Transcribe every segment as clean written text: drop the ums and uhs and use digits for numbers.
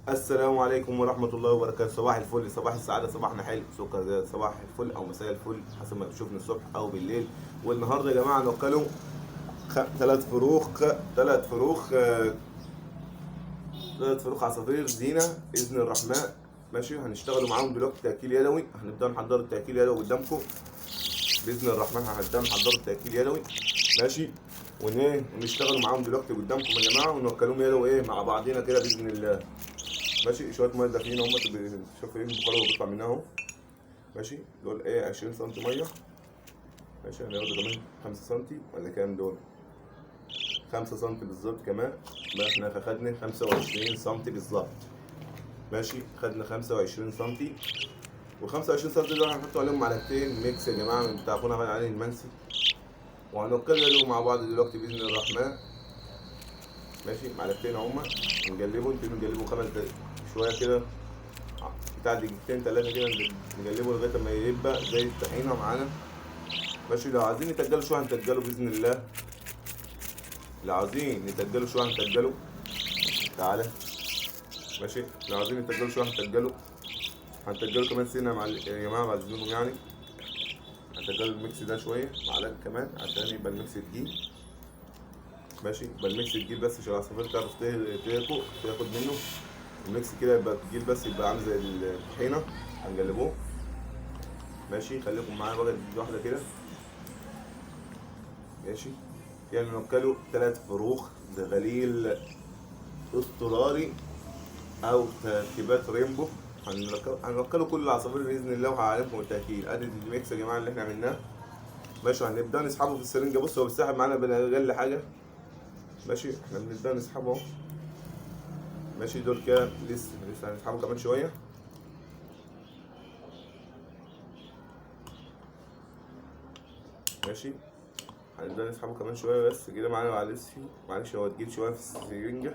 السلام عليكم ورحمة الله وبركاته. صباح الفل، صباح السعادة، صباحنا حلو، سكر زي صباح الفل أو مساء الفل حسب ما تشوفني الصبح أو بالليل. والنهاردة يا جماعة نوكلوا ثلاث فروخ، ثلاث فروخ ثلاث فروخ عصافير زينة بإذن الرحمن. ماشي، هنشتغلوا معاهم دلوقتي تأكيل يدوي. هنبدأ نحضر التأكيل يدوي قدامكم بإذن الرحمن. هنبدأ نحضر التأكيل يدوي. ماشي، ونشتغلوا معاهم دلوقتي قدامكم يا جماعة، ونوكلوهم يدوي مع بعضينا كده بإذن الله. ماشي، شويه ميه دافيين هم، شوفوا البخار اللي بيطلع منها اهو. ماشي، دول 20 سم ميه. ماشي، هناخد كمان 5 سم ولا كام دول؟ 5 سم بالظبط كمان. بقى احنا خدنا 25 سم بالظبط. ماشي، خدنا 25 سم، وال 25 سم دول هنحط عليهم معلقتين ميكس يا جماعه من بتاع اخونا علي المنسي، وهنقلبوا مع بعض دلوقتي باذن الرحمن. ماشي، معلقتين هما، نقلبوا نقلبوا 5 دقايق شويه كده، بتاع دقيقتين تلاتة كده، نقلبه لغاية ما يبقى زي الطحينة معانا. ماشي، لو عايزين نتجلوا شوية هنتجلوا بإذن الله. لو عايزين نتجلوا شوية هنتجلوا. تعالى. ماشي، لو عايزين نتجلوا شوية هنتجلوا كمان سنة مع يا جماعة بعد إذنكم يعني. هنتجلوا الميكس ده شوية معلقة كمان عشان يبقى الميكس تقيل. ماشي، يبقى الميكس تقيل بس عشان العصافير تعرف تاخد منه. الميكس كده يبقى تقيل بس يبقى عامل زي الطحينة. هنقلبوه. ماشي، خليكم معايا بقى دي واحدة كده. ماشي، يعني نوكله 3 فروخ زغاليل اضطراري او تركيبات ريمبو. هنوكله كل العصافير باذن الله وهعلمكم التاكيد. ادي الميكس يا جماعه اللي احنا عملناه. ماشي، هنبدا نسحبه في السرنجه. بص، هو بيسحب معانا باقل حاجه. ماشي، احنا بنبدا نسحبه اهو. ماشي، دول كده لسه هنسحبه كمان شويه. ماشي، هنبدا نسحبه كمان شويه بس كده معانا. معلش هو تقيل شويه في السرنجه.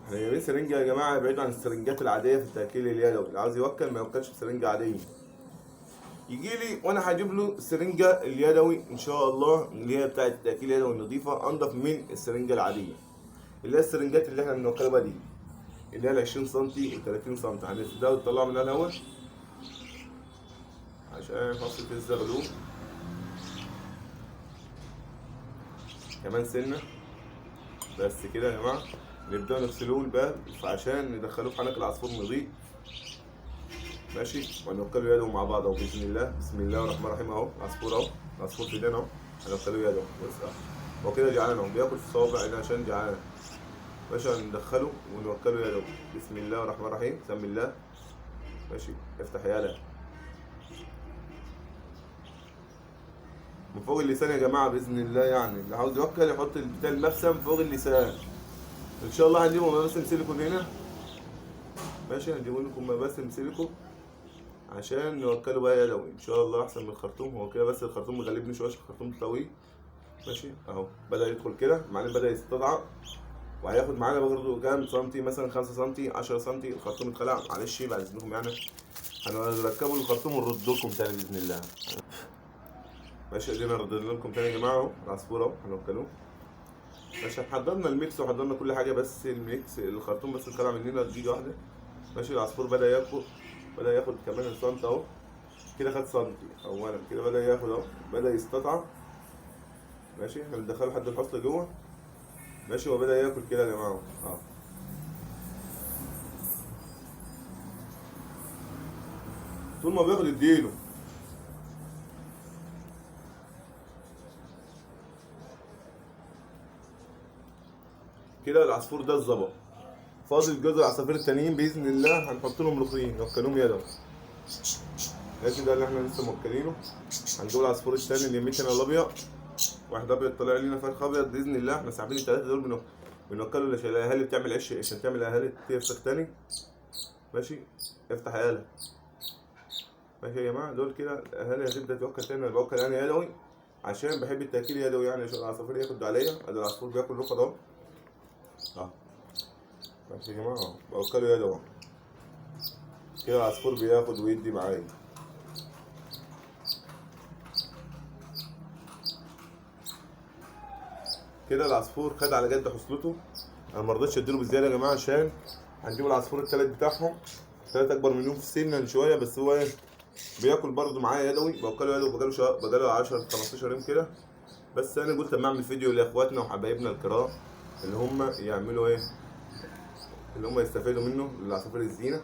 احنا جايبين سرنجة يا جماعة بعيد عن السرنجات العادية في التأكيل اليدوي. اللي عاوز يوكل ما يوكلش بسرنجة عادية، يجي لي وانا هجيب له السرنجة اليدوي ان شاء الله، اللي هي بتاعة التأكيل اليدوي النظيفة، انضف من السرنجة العادية. اللي هي السرنجات اللي احنا بنوكلها دي، اللي هي ال 20 سم و 30 سم. هنبدأ نطلعها منها الأول عشان فصل الزغلول كمان سنة. بس كده يا جماعة، نبدأ نغسلوه الباب عشان ندخلوه في حنك العصفور نضيف. ماشي، وهنوكلوا يده مع بعض اهو باذن الله. بسم الله الرحمن الرحيم. اهو العصفور، اهو العصفور في ايدينا اهو. هنوكلوا يده بس اهو. هو كده جعان اهو، بياكل في صوابع عينه عشان جعان. ماشي، هندخله ونوكله يده. بسم الله الرحمن الرحيم. سم الله. ماشي، افتح يالا من فوق اللسان يا جماعه باذن الله. يعني اللي عاوز يوكل يحط بتاع المبسم فوق اللسان. ان شاء الله هنجيبه مباسم سيليكون هنا. ماشي، هنجيبه لكم مباسم سيليكون عشان نوكله بقى يدوي ان شاء الله احسن من الخرطوم. هو كده بس الخرطوم مغلبني شويه عشان الخرطوم طويل. ماشي اهو، بدأ يدخل كده معانا، بدأ يستضعف. وهياخد معانا برضه كام سنتي، مثلا 5 سنتي 10 سنتي. الخرطوم اتخلع معلش بعد اذنكم يعني. هنركبوا الخرطوم ونرد لكم تاني باذن الله. ماشي، ادينا ردينا لكم تاني يا جماعه اهو. العصفور اهو هنوكلوه. ماشي، حضرنا الميكس وحضرنا كل حاجه، بس الميكس الخرطوم بس اتخلع مننا دقيقه واحده. ماشي، العصفور بدأ ياكل، بدأ ياخد كمان السنت اهو. كده خد سنتي اولا كده، بدأ ياخد اهو، بدأ يستطعم. ماشي، هندخله لحد الفصل جوه. ماشي، هو بدأ ياكل كده يا جماعه اهو. طول ما بياخد اديله. كده العصفور ده اتظبط. فاضل جزء العصافير التانيين باذن الله هنحط لهم رقيين نوكلهم يدوي. ماشي، ده اللي احنا لسه موكلينه. هنجيب العصفور التاني اللي يميتنا الابيض. واحد ابيض طلع لنا فرخ ابيض باذن الله. احنا ساحبين ال3 دول بنوكلوا الاهالي بتعمل عش عشان تعمل اهالي تفسخ تاني. ماشي، افتح يالا. ماشي يا جماعه، دول كده الاهالي هتبدا توكل تاني. انا بوكل انا يدوي عشان بحب التاكيل يدوي يعني، عشان العصافير ياخد عليا. ادي العصفور بياكل رقد اهو. اه، ماشي يا جماعه، بوكله يدوي. كده العصفور بياخد ويدي معايا. كده العصفور خد على جد حصلته. انا ما رضيتش اديله بالزياده يا جماعه عشان هنجيب العصفور التالت بتاعهم، التلات اكبر منهم في السن شويه، بس هو ايه بياكل برضه معايا يدوي، باكله يدوي، بقاله 10 15 يوم كده. بس انا قلت اما اعمل فيديو لاخواتنا وحبايبنا الكرام اللي هم يعملوا ايه، اللي هم يستفادوا منه للعصافير الزينه،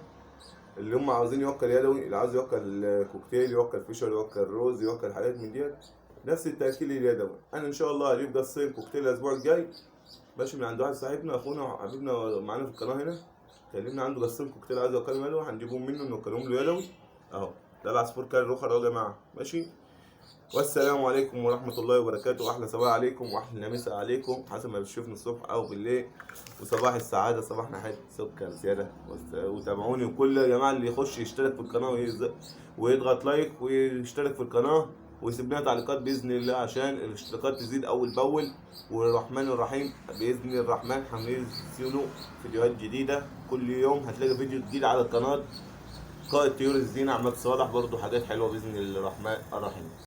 اللي هم عاوزين يوكل يدوي، اللي عاوز يوكل كوكتيل، يوكل فيشر، يوكل روز، يوكل حاجات من ديت، نفس التاكيل اليدوي. انا ان شاء الله هجيب قصين كوكتيل الاسبوع الجاي ماشي من عند واحد صاحبنا اخونا وحبيبنا معانا في القناه هنا، كلمنا عنده قصين كوكتيل عايز يوكلهم يدوي، هنجيبهم منه نوكلهم له يدوي اهو. ده العصفور كان الرخر اهو يا جماعه ماشي. والسلام عليكم ورحمة الله وبركاته. أحلى صباح عليكم وأحلى مساء عليكم حسب ما بتشوفني الصبح أو بالليل. وصباح السعادة، صباح نحات سكر زيادة. وتابعوني، وكل يا جماعة اللي يخش يشترك في القناة ويضغط لايك ويشترك في القناة ويسيب لنا تعليقات بإذن الله عشان الاشتراكات تزيد أول بأول. والرحمن الرحيم بإذن الرحمن هننزل فيديوهات جديدة كل يوم، هتلاقي فيديو جديد على القناة. قائد طيور الزينة أحمد صالح برضو حاجات حلوة بإذن الرحمن الرحيم.